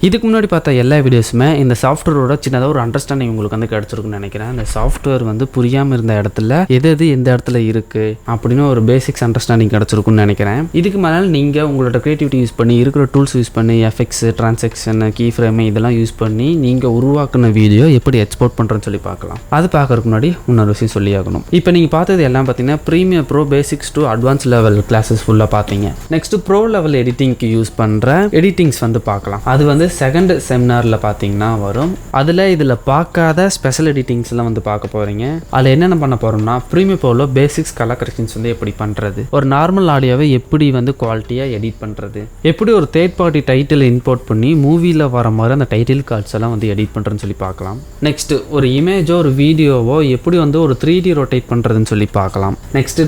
இதுக்கு முன்னாடி பார்த்த எல்லா வீடியோஸுமே இந்த சாஃப்ட்வேரோட சின்னதாக ஒரு அண்டர்ஸ்டாண்டிங் உங்களுக்கு வந்து கிடச்சிருக்குன்னு நினைக்கிறேன். இந்த சாஃப்ட்வேர் வந்து புரியாமல் இருந்த இடத்துல எது எந்த இடத்துல இருக்குது அப்படின்னு ஒரு பேசிக்ஸ் அண்டர்ஸ்டாண்டிங் கிடச்சிருக்குன்னு நினைக்கிறேன். இதுக்கு மேலே நீங்கள் உங்களோட க்ரியேட்டிவிட்டி யூஸ் பண்ணி இருக்கிற டூல்ஸ் யூஸ் பண்ணி எஃபெக்ட்ஸ், ட்ரான்சாக்ஷன், கீ ஃப்ரேம் இதெல்லாம் யூஸ் பண்ணி நீங்கள் உருவாக்குன வீடியோ எப்படி எக்ஸ்போர்ட் பண்ணுறேன்னு சொல்லி பார்க்கலாம். அது பார்க்கறதுக்கு முன்னாடி இன்னொரு விஷயம் சொல்லி ஆகணும். இப்போ நீங்கள் பார்த்தது எல்லாம் பார்த்தீங்கன்னா Premiere Pro basics to advance level classes ஃபுல்லாக பார்த்தீங்க. நெக்ஸ்ட் ப்ரோ லெவல் எடிட்டிங்க்கு யூஸ் பண்ணுற எடிட்டிங்ஸ் வந்து பார்க்கலாம். அது வந்து செகண்ட் செமினாரில் பார்த்தீங்கன்னா வரும். இதில் பார்க்காத ஸ்பெஷல் எடிட்டிங்ஸ்லாம் வந்து பார்க்க போகிறீங்க. அதில் என்னென்ன பண்ண போகிறோம்னா ப்ரீமியர் ப்ரோவில் பேசிக்ஸ் கலர் கரெக்ஷன்ஸ் வந்து எப்படி பண்ணுறது, ஒரு நார்மல் ஆடியோவை எப்படி வந்து குவாலிட்டியாக எடிட் பண்ணுறது, எப்படி ஒரு தேர்ட் பார்ட்டி டைட்டில் இம்போர்ட் பண்ணி மூவியில் வர மாதிரி அந்த டைட்டில் கார்ட்ஸ் எல்லாம் வந்து எடிட் பண்ணுறதுன்னு சொல்லி பார்க்கலாம். நெக்ஸ்ட் ஒரு இமேஜோ ஒரு வீடியோவோ எப்படி வந்து ஒரு 3D ரொட்டேட் பண்ணுறதுன்னு சொல்லி பார்க்கலாம். நெக்ஸ்ட்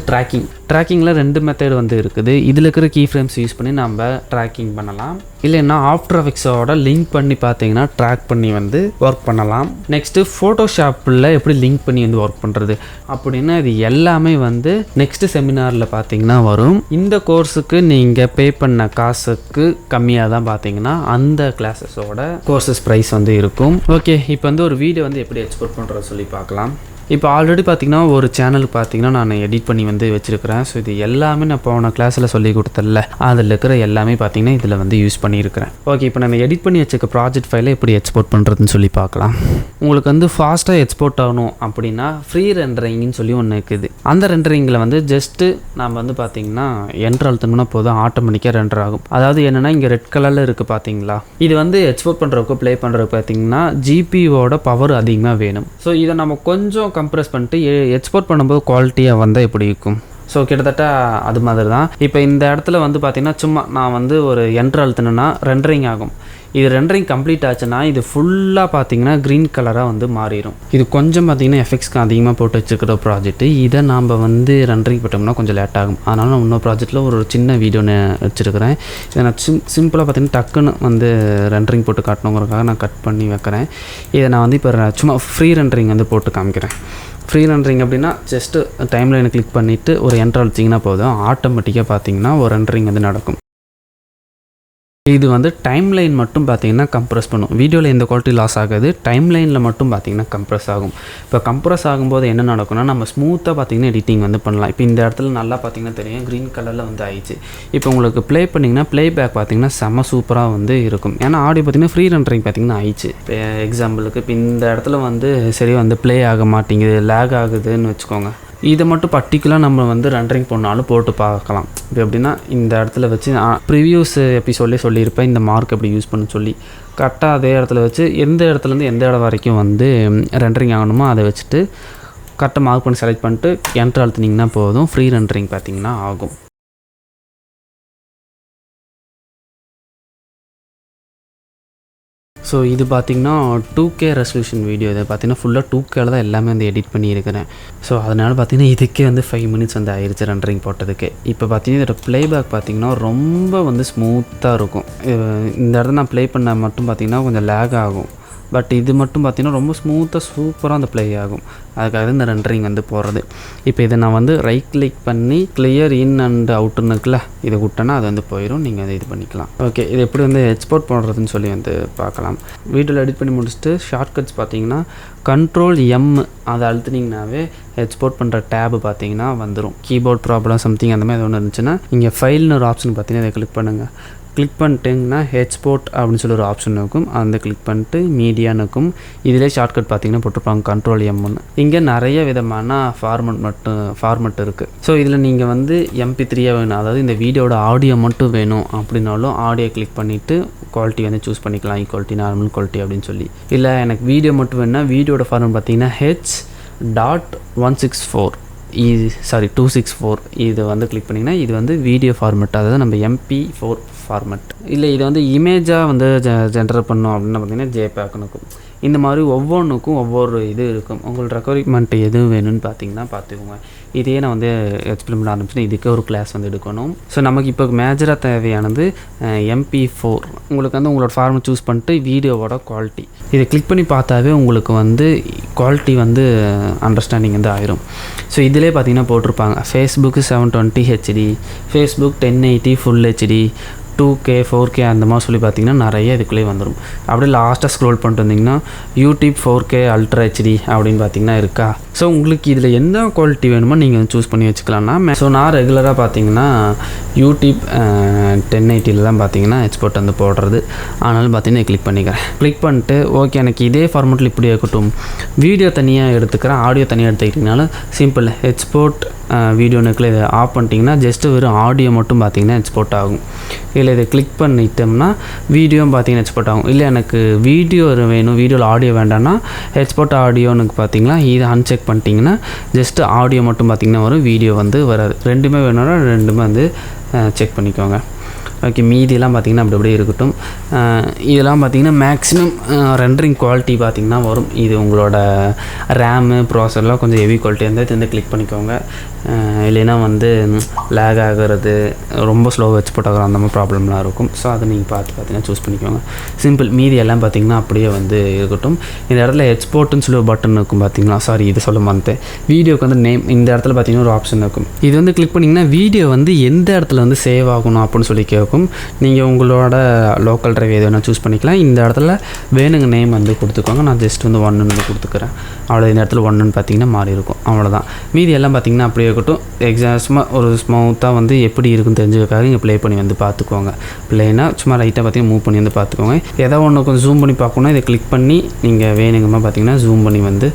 ட்ராக்கிங்கில் 2 மெத்தட் வந்து இருக்குது. இதில் இருக்கிற கீ ஃப்ரேம்ஸ் யூஸ் பண்ணி நம்ம ட்ராக்கிங் பண்ணலாம். இல்லைன்னா ஆஃப்டர் எஃபெக்ட்ஸோட லிங்க் பண்ணி பார்த்தீங்கன்னா ட்ராக் பண்ணி வந்து ஒர்க் பண்ணலாம். நெக்ஸ்ட்டு ஃபோட்டோஷாப்பில் எப்படி லிங்க் பண்ணி வந்து ஒர்க் பண்ணுறது அப்படின்னு இது எல்லாமே வந்து நெக்ஸ்ட் செமினாரில் பார்த்தீங்கன்னா வரும். இந்த கோர்ஸுக்கு நீங்கள் பே பண்ண காசுக்கு கம்மியாக தான் பார்த்தீங்கன்னா அந்த கிளாஸஸோட கோர்சஸ் ப்ரைஸ் வந்து இருக்கும். ஓகே, இப்போ வந்து ஒரு வீடியோ வந்து எப்படி எக்ஸ்போர்ட் பண்ணுறது சொல்லி பார்க்கலாம். இப்போ ஆல்ரெடி பார்த்தீங்கன்னா ஒரு சேனலுக்கு பார்த்தீங்கன்னா நான் எடிட் பண்ணி வந்து வச்சுருக்கிறேன். ஸோ இது எல்லாமே நான் போன கிளாஸில் சொல்லி கொடுத்தல அதில் இருக்கிற எல்லாமே பார்த்தீங்கன்னா இதில் வந்து யூஸ் பண்ணியிருக்கிறேன். ஓகே, இப்போ நம்ம எடிட் பண்ணி வச்சுக்க ப்ராஜெக்ட் ஃபைலை எப்படி எக்ஸ்போர்ட் பண்ணுறதுன்னு சொல்லி பார்க்கலாம். உங்களுக்கு வந்து ஃபாஸ்ட்டாக எக்ஸ்போர்ட் ஆகணும் அப்படின்னா ஃப்ரீ ரெண்டரிங்னு சொல்லி ஒன்று இருக்குது. அந்த ரெண்டரிங்கில் வந்து ஜஸ்ட்டு நம்ம வந்து பார்த்தீங்கன்னா என்ட்ரு அழுத்தணும்னா போதும், ஆட்டோமேட்டிக்காக ரெண்டர் ஆகும். அதாவது என்னென்னா இங்கே ரெட் கலரில் இருக்குது பார்த்தீங்களா, இது வந்து எக்ஸ்போர்ட் பண்ணுறதுக்கு ப்ளே பண்ணுறதுக்கு பார்த்தீங்கன்னா ஜிபியோட பவர் அதிகமாக வேணும். ஸோ இதை நம்ம கொஞ்சம் கம்ப்ரெஸ் பண்ணிட்டு எக்ஸ்போர்ட் பண்ணும்போது குவாலிட்டியாக வந்தால் எப்படி இருக்கும். ஸோ கிட்டத்தட்ட அது மாதிரி தான். இப்போ இந்த இடத்துல வந்து பார்த்திங்கன்னா சும்மா நான் வந்து ஒரு என்ட்ரு அழுத்தினேன்னா ரெண்டரிங் ஆகும். இது ரெண்டரிங் கம்ப்ளீட் ஆச்சுன்னா இது ஃபுல்லாக பார்த்தீங்கன்னா க்ரீன் கலராக வந்து மாறிடும். இது கொஞ்சம் பார்த்திங்கன்னா எஃபெக்ட்ஸ்க்கு அதிகமாக போட்டு வச்சுக்கிற ப்ராஜெக்ட்டு. இதை நாம் வந்து ரெண்டரிங் போட்டோம்னா கொஞ்சம் லேட் ஆகும். அதனால் நான் இன்னொரு ப்ராஜெக்ட்டில் ஒரு சின்ன வீடியோ வச்சுருக்கிறேன். இதை நான் சிம்பிளாக பார்த்திங்கன்னா டக்குன்னு வந்து ரெண்டரிங் போட்டு காட்டணுங்கிறதுக்காக நான் கட் பண்ணி வைக்கிறேன். இதை நான் வந்து இப்போ சும்மா ஃப்ரீ ரெண்டரிங் வந்து போட்டு காமிக்கிறேன். ஃப்ரீ ரெண்டரிங் அப்படின்னா ஜஸ்ட்டு டைம் லைனை கிளிக் பண்ணிவிட்டு ஒரு என்ட்ரு அழுத்திங்கன்னா போதும், ஆட்டோமேட்டிக்காக பார்த்தீங்கன்னா ஒரு ரெண்டரிங் வந்து நடக்கும். இது வந்து டைம் லைன் மட்டும் பார்த்தீங்கன்னா கம்ப்ரெஸ் பண்ணும். வீடியோவில் எந்த குவாலிட்டி லாஸ் ஆகாது, டைம் லைனில் மட்டும் பார்த்தீங்கன்னா கம்ப்ரெஸ் ஆகும். இப்போ கம்ப்ரெஸ் ஆகும்போது என்ன நடக்கும்னா நம்ம ஸ்மூத்தாக பார்த்தீங்கன்னா எடிட்டிங் வந்து பண்ணலாம். இப்போ இந்த இடத்துல நல்லா பார்த்தீங்கன்னா தெரியும் க்ரீன் கலரில் வந்து ஆயிடுச்சு. இப்போ உங்களுக்கு ப்ளே பண்ணிங்கன்னா ப்ளே பேக் பார்த்தீங்கன்னா செம்ம சூப்பராக வந்து இருக்கும். ஏன்னா ஆடியோ பார்த்தீங்கன்னா ஃப்ரீ ரெண்டரிங் பார்த்தீங்கன்னா ஆயிடுச்சு. இப்போ எக்ஸாம்பிளுக்கு இப்போ இந்த இடத்துல வந்து சரி வந்து ப்ளே ஆக மாட்டேங்குது, லேக் ஆகுதுன்னு வச்சுக்கோங்க. இதை மட்டும் பர்டிகுலராக நம்ம வந்து ரெண்டரிங் பண்ணாலும் போட்டு பார்க்கலாம். இப்போ எப்படின்னா இந்த இடத்துல வச்சு ப்ரிவியூஸ் எபிசோட்லேயே சொல்லியிருப்பேன் இந்த மார்க் எப்படி யூஸ் பண்ண சொல்லி. கரெக்டாக அதே இடத்துல வச்சு எந்த இடத்துலேருந்து எந்த இடம் வரைக்கும் வந்து ரெண்டரிங் ஆகணுமோ அதை வச்சுட்டு கரெக்டாக மார்க் பண்ணி செலக்ட் பண்ணிட்டு என்ட்ரு அழுத்தினீங்கன்னா போதும், ஃப்ரீ ரெண்டரிங் பார்த்திங்கன்னா ஆகும். ஸோ இது பார்த்திங்கன்னா 2K ரெசல்யூஷன் வீடியோ. இதை பார்த்திங்கன்னா ஃபுல்லாக 2Kல தான் எல்லாமே வந்து எடிட் பண்ணியிருக்கிறேன். ஸோ அதனால் பார்த்திங்கன்னா இதுக்கே வந்து 5 மினிட்ஸ் வந்து ஆயிடுச்சு ரெண்டரிங் போட்டதுக்கு. இப்போ பார்த்திங்கன்னா இதோட ப்ளேபேக் பார்த்திங்கன்னா ரொம்ப வந்து ஸ்மூத்தாக இருக்கும். இந்த இடத்துல நான் ப்ளே பண்ண மட்டும் பார்த்திங்கன்னா கொஞ்சம் லேக் ஆகும். பட் இது மட்டும் பார்த்திங்கன்னா ரொம்ப ஸ்மூத்தாக சூப்பராக அந்த ப்ளே ஆகும். அதுக்காக இந்த ரெண்டரிங் வந்து போடுறது. இப்போ இதை நான் வந்து ரைட் கிளிக் பண்ணி கிளியர் இன் அண்ட் அவுட்டுன்னு இருக்குல்ல, இதை விட்டேன்னா அது வந்து போயிடும். நீங்கள் அதை இது பண்ணிக்கலாம். ஓகே, இது எப்படி வந்து எக்ஸ்போர்ட் பண்ணுறதுன்னு சொல்லி வந்து பார்க்கலாம். வீடியோவில் எடிட் பண்ணி முடிச்சுட்டு ஷார்ட்கட்ஸ் பார்த்தீங்கன்னா Ctrl+M அதை அழுத்தினீங்கன்னாவே எக்ஸ்போர்ட் பண்ணுற டேபு பார்த்தீங்கன்னா வந்துடும். கீபோர்ட் ப்ராப்ளம் சம்திங் அந்த மாதிரி ஒன்று இருந்துச்சுன்னா இங்கே ஃபைல்னு ஒரு ஆப்ஷன் பார்த்தீங்கன்னா இதை கிளிக் பண்ணுங்கள். கிளிக் பண்ணிட்டீங்கன்னா எக்ஸ்போர்ட் அப்படின்னு சொல்லி ஒரு ஆப்ஷன் இருக்கும். அந்த கிளிக் பண்ணிட்டு மீடியான்னு இருக்கும். இதிலே ஷார்ட்கட் பார்த்தீங்கன்னா போட்டிருப்பாங்க Ctrl+M. இங்கே நிறைய விதமான ஃபார்மெட் இருக்குது. ஸோ இதில் நீங்கள் வந்து MP3 வேணும், அதாவது இந்த வீடியோட ஆடியோ மட்டும் வேணும் அப்படின்னாலும் ஆடியோ கிளிக் பண்ணிவிட்டு குவாலிட்டி வந்து சூஸ் பண்ணிக்கலாம். ஈக்குவாலிட்டி, நார்மல் குவாலிட்டி அப்படின்னு சொல்லி. இல்லை எனக்கு வீடியோ மட்டும் வேணுன்னா வீடியோட ஃபார்மெட் பார்த்தீங்கன்னா H.164 264 இது வந்து கிளிக் பண்ணிங்கன்னா இது வந்து வீடியோ ஃபார்மெட், அதாவது நம்ம MP4 ஃபார்மெட். இல்லை இது வந்து இமேஜாக வந்து ஜென்ரேட் பண்ணோம் அப்படின்னு பார்த்தீங்கன்னா JPEG இருக்கும். இந்த மாதிரி ஒவ்வொன்றுக்கும் ஒவ்வொரு இது இருக்கும். உங்களுக்கு ரெக்குவயர்மெண்ட் எது வேணும்னு பார்த்தீங்கன்னா பார்த்துக்கோங்க. இதே நான் வந்து எக்ஸ்பிளைன் பண்ண ஆரம்பிச்சுன்னா இதுக்கு ஒரு கிளாஸ் வந்து எடுக்கணும். ஸோ நமக்கு இப்போ மேஜராக தேவையானது MP4. உங்களுக்கு வந்து உங்களோட ஃபார்மெட் சூஸ் பண்ணிட்டு வீடியோவோட குவாலிட்டி இதை கிளிக் பண்ணி பார்த்தாவே உங்களுக்கு வந்து குவாலிட்டி வந்து அண்டர்ஸ்டாண்டிங் வந்து ஆயிரும். ஸோ இதிலே பார்த்தீங்கன்னா போட்டிருப்பாங்க Facebook 720 HD, Facebook 1080 Full HD, 2K 4K அந்த மாதிரி சொல்லி பார்த்தீங்கன்னா நிறைய இதுக்குள்ளேயே வந்துடும். அப்படியே லாஸ்ட்டாக ஸ்க்ரோல் பண்ணிட்டு வந்தீங்கன்னா யூடியூப் 4K அல்ட்ரா ஹெச்டி அப்படின்னு பார்த்தீங்கன்னா இருக்கா. ஸோ உங்களுக்கு இதில் எந்த குவாலிட்டி வேணுமோ நீங்கள் சூஸ் பண்ணி வச்சுக்கலாம்னா. ஸோ நான் ரெகுலராக பார்த்தீங்கன்னா யூடியூப் 1080 தான் பார்த்தீங்கன்னா எக்ஸ்போர்ட் வந்து போடுறது. ஆனாலும் பார்த்தீங்கன்னா கிளிக் பண்ணிக்கிறேன். கிளிக் பண்ணிட்டு ஓகே எனக்கு இதே ஃபார்மெட்டில் இப்படி இருக்கட்டும், வீடியோ தனியாக எடுத்துக்கிறேன், ஆடியோ தனியாக எடுத்துக்கிட்டிங்கனாலும் சிம்பிள் எக்ஸ்போர்ட் வீடியோனுக்குள்ளே இதை ஆஃப் பண்ணிட்டீங்கன்னா ஜஸ்ட்டு வெறும் ஆடியோ மட்டும் பார்த்தீங்கன்னா எக்ஸ்போர்ட் ஆகும். இல்லை இதை கிளிக் பண்ணிட்டோம்னா வீடியோவும் பார்த்தீங்கன்னா எக்ஸ்போர்ட் ஆகும். இல்லை எனக்கு வீடியோ வேணும், வீடியோவில் ஆடியோ வேண்டாம்னா எக்ஸ்போர்ட் ஆடியோனுக்கு பார்த்தீங்கன்னா இதை அன்செக் பண்ணிட்டீங்கன்னா ஜஸ்ட்டு ஆடியோ மட்டும் பார்த்தீங்கன்னா வரும், வீடியோ வந்து வராது. ரெண்டுமே வேணும்னா ரெண்டுமே வந்து செக் பண்ணிக்கோங்க. ஓகே, மீதியெல்லாம் பார்த்திங்கன்னா அப்படி அப்படியே இருக்கட்டும். இதெல்லாம் பார்த்திங்கன்னா மேக்ஸிமம் ரெண்டரிங் குவாலிட்டி பார்த்திங்கன்னா வரும். இது உங்களோட ரேமு ப்ராசர்லாம் கொஞ்சம் ஹெவி குவாலிட்டி இருந்தால் இது வந்து கிளிக் பண்ணிக்கோங்க. இல்லைன்னா வந்து லேக் ஆகிறது, ரொம்ப ஸ்லோவாக எக்ஸ்போர்ட் ஆகிற அந்த மாதிரி ப்ராப்ளம்லாம் இருக்கும். ஸோ அதை நீங்கள் பார்த்தீங்கன்னா சூஸ் பண்ணிக்கோங்க. சிம்பிள். மீதி எல்லாம் பார்த்திங்கன்னா அப்படியே வந்து இருக்கட்டும். இந்த இடத்துல எக்ஸ்போர்ட்டுன்னு சொல்லி ஒரு பட்டன் இருக்கும் பார்த்திங்களா, சாரி இது சொல்ல மாட்டேன். வீடியோக்கு வந்து நேம் இந்த இடத்துல பார்த்திங்கன்னா ஒரு ஆப்ஷன் இருக்கும். இது வந்து கிளிக் பண்ணிங்கன்னா வீடியோ வந்து எந்த இடத்துல வந்து சேவ் ஆகணும் அப்படின்னு சொல்லி கேட்கும். நீங்கள் உங்களோட லோக்கல் ட்ரைவ் எது வேணால் சூஸ் பண்ணிக்கலாம். இந்த இடத்துல வேணுங்க நேம் வந்து கொடுத்துக்கோங்க. நான் ஜஸ்ட் வந்து 1 வந்து கொடுத்துக்கிறேன். அவ்வளோ இந்த இடத்துல 1 பார்த்தீங்கன்னா மாறி இருக்கும். அவ்வளோதான். மீதி எல்லாம் பார்த்திங்கன்னா அப்படியே இருக்கட்டும். எக்ஸாக்டாக ஒரு ஸ்மூத்தாக வந்து எப்படி இருக்குன்னு தெரிஞ்சுக்காக இங்கே ப்ளே பண்ணி வந்து பார்த்துக்கோங்க. ப்ளேனா சும்மா லைட்டாக பார்த்தீங்கன்னா மூவ் பண்ணி வந்து பார்த்துக்கோங்க. ஏதாவது ஒன்று கொஞ்சம் ஜூம் பண்ணி பார்க்கணுன்னா இதை கிளிக் பண்ணி நீங்கள் வேணுங்கம்மா பார்த்தீங்கன்னா ஜூம் பண்ணி வந்து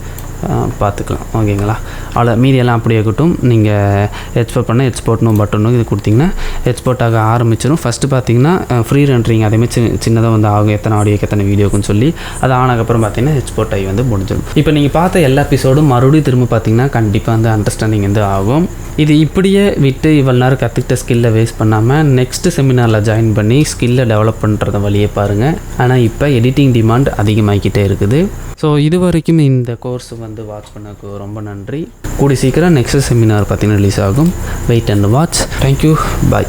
பார்த்துக்கலாம். ஓகேங்களா? அவ்வளோ. மீதியெல்லாம் அப்படியே இருக்கட்டும். நீங்கள் எக்ஸ்போர்ட் பண்ண எக்ஸ்போர்ட்னு பட்டனும் இது கொடுத்திங்கன்னா எக்ஸ்போர்ட் ஆக ஆரம்பிச்சிடும். ஃபஸ்ட்டு பார்த்தீங்கன்னா ஃப்ரீ ரெண்டரிங் அதேமாதிரி சின்னதாக வந்து ஆகும், எத்தனை ஆடியோக்கு எத்தனை வீடியோக்குன்னு சொல்லி. அது ஆனதுக்கப்புறம் பார்த்தீங்கன்னா எக்ஸ்போர்ட் ஆகி வந்து முடிஞ்சிடும். இப்போ நீங்கள் பார்த்த எல்லா எபிசோடும் மறுபடியும் திரும்ப பார்த்தீங்கன்னா கண்டிப்பாக வந்து அண்டர்ஸ்டாண்டிங் வந்து ஆகும். இது இப்படியே விட்டு இவ்வளோ நேரம் கற்றுக்கிட்ட ஸ்கில்லை வேஸ்ட் பண்ணாமல் நெக்ஸ்ட்டு செமினாரில் ஜாயின் பண்ணி ஸ்கில்லை டெவலப் பண்ணுறத வழியே பாருங்கள். ஆனால் இப்போ எடிட்டிங் டிமாண்ட் அதிகமாகிக்கிட்டே இருக்குது. ஸோ இது வரைக்கும் இந்த கோர்ஸ் வந்து வாட்ச் பண்ணக்கு ரொம்ப நன்றி. கூடி சீக்கிரம் நெக்ஸ்ட் செமினார் பார்த்தீங்கன்னா ரிலீஸ் ஆகும். Wait and watch. Thank you. Bye.